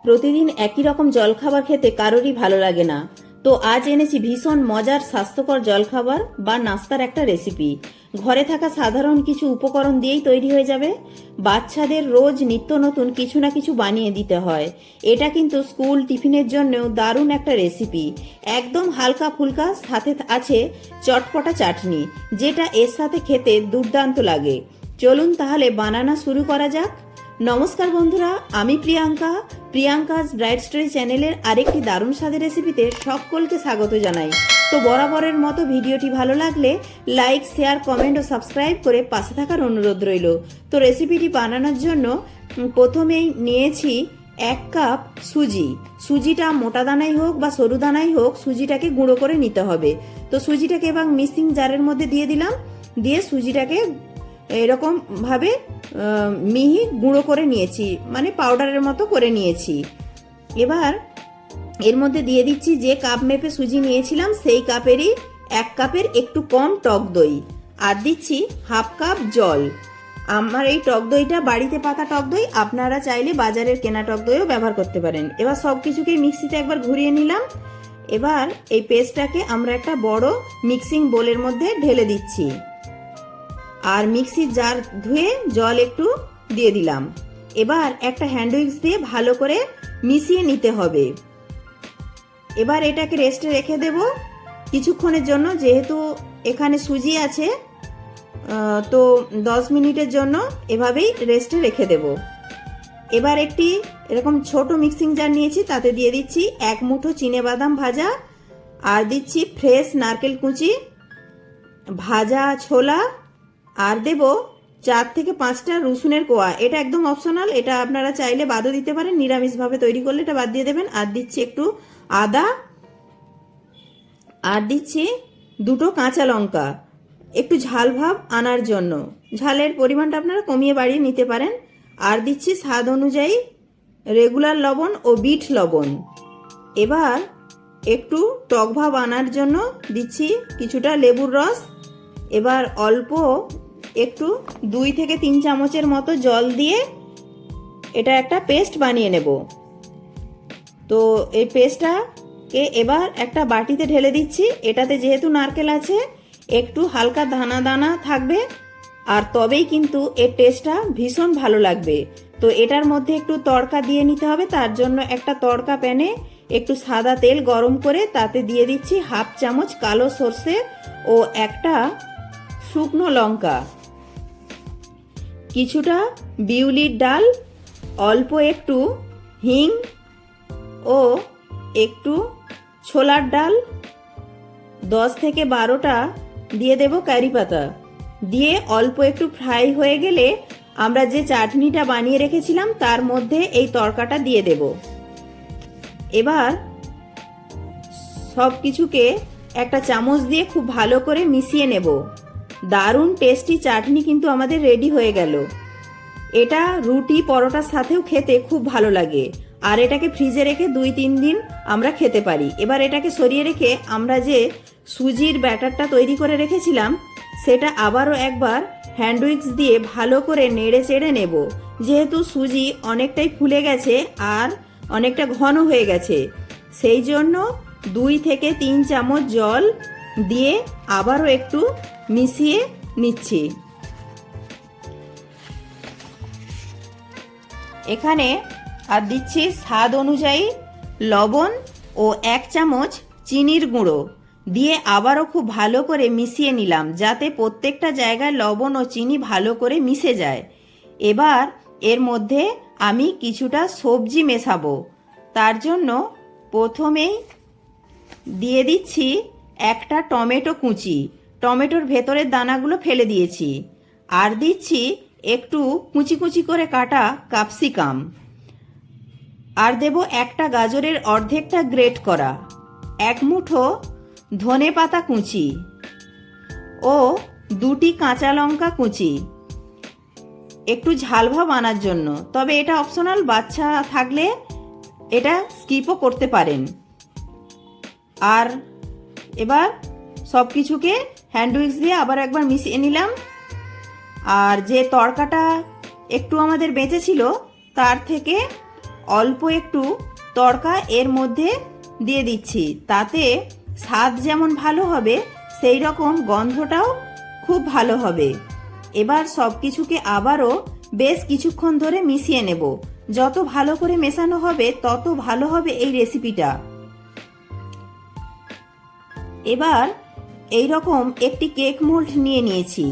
প্রতিদিন একই রকম জলখাবার খেতে কারোরই ভালো লাগে না। তো আজ এনেছি ভীষণ মজার স্বাস্থ্যকর জলখাবার বা নাস্তার একটা রেসিপি। ঘরে থাকা সাধারণ কিছু উপকরণ দিয়েই তৈরি হয়ে যাবে। বাচ্চাদের রোজ নিত্য নতুন কিছু না কিছু বানিয়ে দিতে হয়। এটা কিন্তু স্কুল টিফিনের জন্যও দারুণ একটা রেসিপি। একদম হালকা ফুলকা, সাথে আছে চটপটা চাটনি, যেটা এর সাথে খেতে দুর্দান্ত লাগে। চলুন তাহলে বানানো শুরু করা যাক। নমস্কার বন্ধুরা, আমি প্রিয়াঙ্কাজ ব্রাইট স্টোরি চ্যানেলের আরেকটি দারুণ স্বাদের রেসিপিতে সকলকে স্বাগত জানাই। তো বরাবরের মতো ভিডিওটি ভালো লাগলে লাইক, শেয়ার, কমেন্ট ও সাবস্ক্রাইব করে পাশে থাকার অনুরোধ রইল। তো রেসিপিটি বানানোর জন্য প্রথমেই নিয়েছি 1 কাপ সুজি। সুজিটা মোটা দানাই হোক বা সরু দানাই হোক, সুজিটাকে গুঁড়ো করে নিতে হবে। তো সুজিটাকে এবার মিক্সিং জারের মধ্যে দিয়ে দিলাম। দিয়ে সুজিটাকে এরকম ভাবে মিহি গুঁড়ো করে নিয়েছি, মানে পাউডারের মতো করে নিয়েছি। এবার এর মধ্যে দিয়ে দিচ্ছি যে কাপ মেপে সুজি নিয়েছিলাম সেই কাপেরই 1 কাপের একটু কম টক দই, আর দিচ্ছি 1/2 কাপ জল। আমার এই টক দইটা বাড়িতে পাতা টক দই, আপনারা চাইলে বাজারের কেনা টক দইও ব্যবহার করতে পারেন। এবার সব কিছুকে মিক্সিতে একবার ঘুরিয়ে নিলাম। এবার এই পেস্টটাকে আমরা একটা বড় মিক্সিং বোলের মধ্যে ঢেলে দিচ্ছি, আর মিক্সির জার ধুয়ে জল একটু দিয়ে দিলাম। এবার একটা হ্যান্ড উইক্স দিয়ে ভালো করে মিশিয়ে নিতে হবে। এবার এটাকে রেস্টে রেখে দেব কিছুক্ষণের জন্য, যেহেতু এখানে সুজি আছে। তো 10 মিনিটের জন্য এভাবেই রেস্টে রেখে দেব। এবার একটি এরকম ছোট মিক্সিং জার নিয়েছি, তাতে দিয়ে দিচ্ছি 1 মুঠো চিনেবাদাম ভাজা, আর দিচ্ছি ফ্রেশ নারকেল কুচি, ভাজা ছোলা, আর দেব 4 থেকে 5টা রসুনের কোয়া। এটা একদম অপশনাল, এটা আপনারা চাইলে বাদও দিতে পারেন, নিরামিষভাবে তৈরি করলে এটা বাদ দিয়ে দেবেন। আর দিচ্ছি একটু আদা, আর দিচ্ছি 2টো কাঁচা লঙ্কা, একটু ঝাল ভাব আনার জন্য। ঝালের পরিমাণটা আপনারা কমিয়ে বাড়িয়ে নিতে পারেন। আর দিচ্ছি স্বাদ অনুযায়ী রেগুলার লবণ ও বিট লবণ। এবার একটু টক ভাব আনার জন্য দিচ্ছি কিছুটা লেবুর রস। এবার অল্প একটু 2 থেকে 3 চামচের মতো জল দিয়ে এটা একটা পেস্ট বানিয়ে নেব। তো এই পেস্টটাকে এবার একটা বাটিতে ঢেলে দিচ্ছি। এটাতে যেহেতু নারকেল আছে, একটু হালকা দানা দানা থাকবে, আর তবেই কিন্তু এর টেস্টটা ভীষণ ভালো লাগবে। তো এটার মধ্যে একটু তড়কা দিয়ে নিতে হবে। তার জন্য একটা তড়কা প্যানে একটু সাদা তেল গরম করে তাতে দিয়ে দিচ্ছি 1/2 চামচ কালো সর্ষে ও একটা শুকনো লঙ্কা, কিছুটা বিউলির ডাল, অল্প একটু হিং ও একটু ছোলার ডাল, 10 থেকে 12টা দিয়ে দেব কারি পাতা। দিয়ে অল্প একটু ফ্রাই হয়ে গেলে আমরা যে চাটনিটা বানিয়ে রেখেছিলাম তার মধ্যে এই তড়কাটা দিয়ে দেব। এবার সব কিছুকে একটা চামচ দিয়ে খুব ভালো করে মিশিয়ে নেব। দারুণ টেস্টি চাটনি কিন্তু আমাদের রেডি হয়ে গেল। এটা রুটি পরোটার সাথেও খেতে খুব ভালো লাগে, আর এটাকে ফ্রিজে রেখে 2-3 দিন আমরা খেতে পারি। এবার এটাকে সরিয়ে রেখে আমরা যে সুজির ব্যাটারটা তৈরি করে রেখেছিলাম সেটা আবারও একবার হ্যান্ড উইক্স দিয়ে ভালো করে নেড়ে চেড়ে নেব। যেহেতু সুজি অনেকটাই ফুলে গেছে আর অনেকটা ঘন হয়ে গেছে, সেই জন্য 2 থেকে 3 চামচ জল দিয়ে আবারও একটু মিশিয়ে নিচ্ছি। এখানে আর দিচ্ছি স্বাদ অনুযায়ী লবণ ও 1 চামচ চিনির গুঁড়ো দিয়ে আবারও খুব ভালো করে মিশিয়ে নিলাম, যাতে প্রত্যেকটা জায়গায় লবণ ও চিনি ভালো করে মিশে যায়। এবার এর মধ্যে আমি কিছুটা সবজি মেশাবো। তার জন্য প্রথমেই দিয়ে দিচ্ছি একটা টমেটো কুচি, টমেটোর ভেতরের দানাগুলো ফেলে দিয়েছি। আর দিচ্ছি একটু কুচি কুচি করে কাটা ক্যাপসিকাম, আর দেব একটা গাজরের অর্ধেকটা গ্রেট করা, 1 মুঠো ধনে পাতা কুচি ও 2টি কাঁচা লঙ্কা কুচি, একটু ঝাল ভাব আনার জন্য। তবে এটা অপশনাল, বাচ্চা থাকলে এটা স্কিপও করতে পারেন। আর এবার সব কিছুকে হ্যান্ড উইক্স দিয়ে আবার একবার মিশিয়ে নিলাম। আর যে তড়কাটা একটু আমাদের বেঁচে ছিল তার থেকে অল্প একটু তড়কা এর মধ্যে দিয়ে দিচ্ছি, তাতে স্বাদ যেমন ভালো হবে সেই রকম গন্ধটাও খুব ভালো হবে। এবার সব কিছুকে আবারও বেশ কিছুক্ষণ ধরে মিশিয়ে নেব। যত ভালো করে মেশানো হবে তত ভালো হবে এই রেসিপিটা। এবার এই রকম একটি কেক মোল্ড নিয়ে নিয়েছি।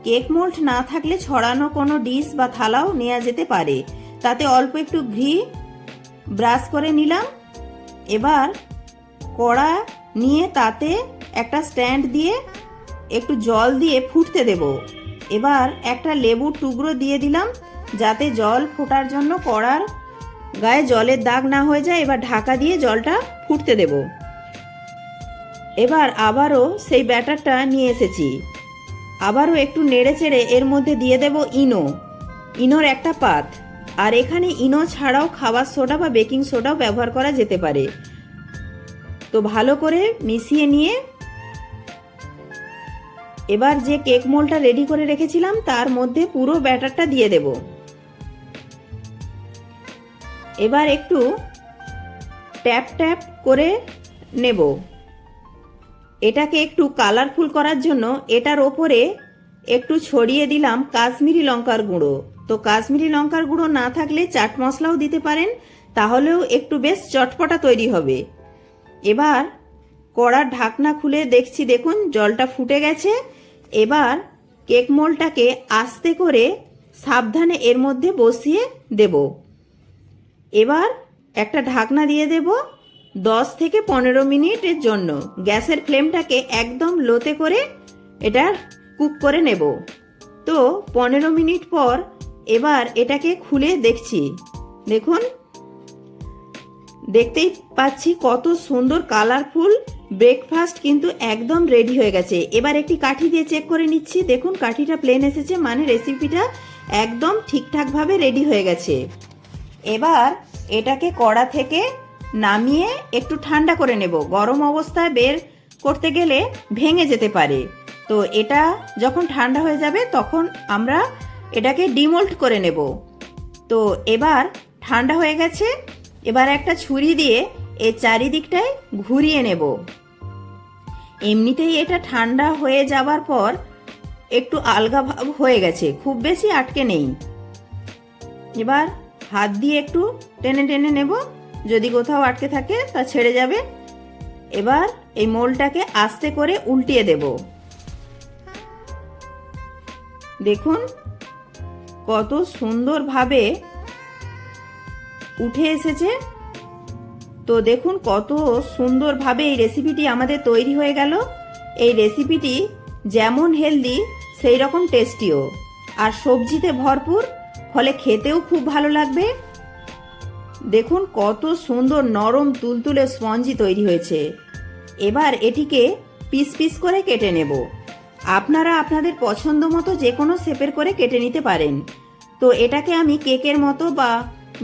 কেক মোল্ড না থাকলে ছড়ানো কোনো ডিশ বা থালাও নেওয়া যেতে পারে। তাতে অল্প একটু ঘি ব্রাশ করে নিলাম। এবার কড়া নিয়ে তাতে একটা স্ট্যান্ড দিয়ে একটু জল দিয়ে ফুটতে দেব। এবার একটা লেবুর টুকরো দিয়ে দিলাম যাতে জল ফোটার জন্য কড়ার গায়ে জলের দাগ না হয়ে যায়। এবার ঢাকা দিয়ে জলটা ফুটতে দেব। এবার আবারও সেই ব্যাটারটা নিয়ে এসেছি। আবারও একটু নেড়ে চেড়ে এর মধ্যে দিয়ে দেব ইনোর একটা পাত। আর এখানে ইনো ছাড়াও খাবার সোডা বা বেকিং সোডাও ব্যবহার করা যেতে পারে। তো ভালো করে মিশিয়ে নিয়ে এবার যে কেক মোল্ডটা রেডি করে রেখেছিলাম তার মধ্যে পুরো ব্যাটারটা দিয়ে দেব। এবার একটু ট্যাপ ট্যাপ করে নেব। এটাকে একটু কালারফুল করার জন্য এটার ওপরে একটু ছড়িয়ে দিলাম কাশ্মীরি লঙ্কার গুঁড়ো। তো কাশ্মীরি লঙ্কার গুঁড়ো না থাকলে চাট মশলাও দিতে পারেন, তাহলেও একটু বেশ চটপটা তৈরি হবে। এবার কড়ার ঢাকনা খুলে দেখছি, দেখুন জলটা ফুটে গেছে। এবার কেক মোল্ডটাকে আস্তে করে সাবধানে এর মধ্যে বসিয়ে দেব। এবার একটা ঢাকনা দিয়ে দেব 10 থেকে 15 মিনিটের জন্য। গ্যাসের ফ্লেমটাকে একদম লোতে করে এটা কুক করে নেব। তো 15 মিনিট পর এবার এটাকে খুলে দেখছি, দেখুন দেখতেই পাচ্ছি কত সুন্দর কালারফুল ব্রেকফাস্ট কিন্তু একদম রেডি হয়ে গেছে। এবার একটি কাঠি দিয়ে চেক করে নিচ্ছি, দেখুন কাঠিটা প্লেন এসেছে, মানে রেসিপিটা একদম ঠিকঠাকভাবে রেডি হয়ে গেছে। এবার এটাকে কড়া থেকে নামিয়ে একটু ঠান্ডা করে নেব। গরম অবস্থায় বের করতে গেলে ভেঙে যেতে পারে। তো এটা যখন ঠান্ডা হয়ে যাবে তখন আমরা এটাকে ডিমোল্ড করে নেব। তো এবার ঠান্ডা হয়ে গেছে। এবার একটা ছুরি দিয়ে এর চারিদিকটায় ঘুরিয়ে নেব। এমনিতেই এটা ঠান্ডা হয়ে যাবার পর একটু আলগা ভাব হয়ে গেছে, খুব বেশি আটকে নেই। এবার হাত দিয়ে একটু টেনে টেনে নেব, যদি কোথাও আটকে থাকে তা ছেড়ে যাবে। এবার এই মোল্ডটাকে আস্তে করে উল্টিয়ে দেব। দেখুন কত সুন্দরভাবে উঠে এসেছে। তো দেখুন কত সুন্দরভাবে এই রেসিপিটি আমাদের তৈরি হয়ে গেল। এই রেসিপিটি যেমন হেলদি সেই রকম টেস্টিও, আর সবজিতে ভরপুর, ফলে খেতেও খুব ভালো লাগবে। দেখুন কত সুন্দর নরম তুলতুলে স্পঞ্জি তৈরি হয়েছে। এবার এটিকে পিস পিস করে কেটে নেব। আপনারা আপনাদের পছন্দ মতো যে কোনো শেপের করে কেটে নিতে পারেন। তো এটাকে আমি কেকের মতো বা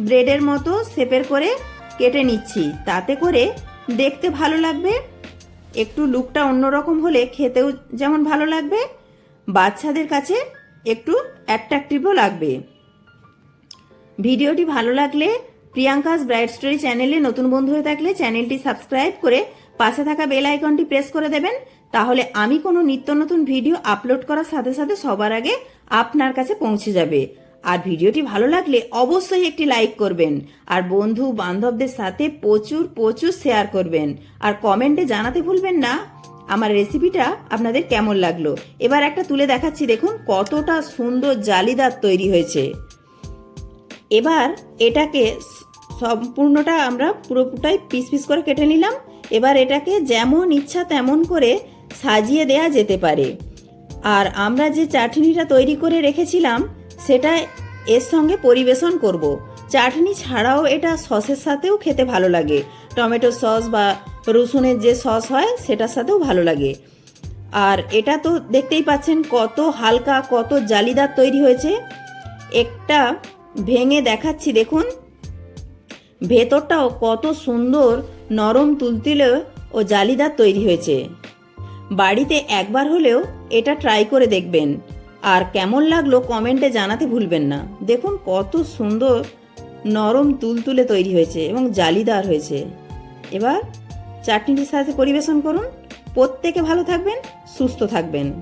ব্রেডের মতো শেপের করে কেটে নিচ্ছি, তাতে করে দেখতে ভালো লাগবে। একটু লুকটা অন্যরকম হলে খেতেও যেমন ভালো লাগবে, বাচ্চাদের কাছে একটু অ্যাট্রাকটিভও লাগবে। ভিডিওটি ভালো লাগলে প্রিয়াঙ্কাস ব্রাইট স্টোরি চ্যানেলে নতুন বন্ধু হয়ে থাকলে চ্যানেলটি সাবস্ক্রাইব করে পাশে থাকা বেল আইকনটি প্রেস করে দেবেন। তাহলে আমি কোনো নিত্য নতুন ভিডিও আপলোড করার সাথে সাথে সবার আগে আপনার কাছে পৌঁছে যাবে। আর ভিডিওটি ভালো লাগলে অবশ্যই একটি লাইক করবেন, আর বন্ধু বান্ধবদের সাথে প্রচুর প্রচুর শেয়ার করবেন, আর কমেন্টে জানাতে ভুলবেন না আমার রেসিপিটা আপনাদের কেমন লাগলো। এবার একটা তুলে দেখাচ্ছি, দেখুন কতটা সুন্দর জালিদার তৈরি হয়েছে। এবার এটাকে সম্পূর্ণটা আমরা পুরোটাই পিস পিস করে কেটে নিলাম। এবার এটাকে যেমন ইচ্ছা তেমন করে সাজিয়ে দেয়া যেতে পারে। আর আমরা যে চাটনিটা তৈরি করে রেখেছিলাম সেটা এর সঙ্গে পরিবেশন করব। চাটনি ছাড়াও এটা সসের সাথেও খেতে ভালো লাগে, টমেটো সস বা রসুনের যে সস হয় সেটার সাথেও ভালো লাগে। আর এটা তো দেখতেই পাচ্ছেন কত হালকা, কত জালিদার তৈরি হয়েছে। একটা ভেঙে দেখাচ্ছি, দেখুন ভেতরটাও কত সুন্দর নরম তুলতুলে ও জালিদার তৈরি হয়েছে। বাড়িতে একবার হলেও এটা ট্রাই করে দেখবেন, আর কেমন লাগলো কমেন্টে জানাতে ভুলবেন না। দেখুন কত সুন্দর নরম তুলতুলে তৈরি হয়েছে এবং জালিদার হয়েছে। এবার চাটনিটির সাথে পরিবেশন করুন। প্রত্যেকে ভালো থাকবেন, সুস্থ থাকবেন।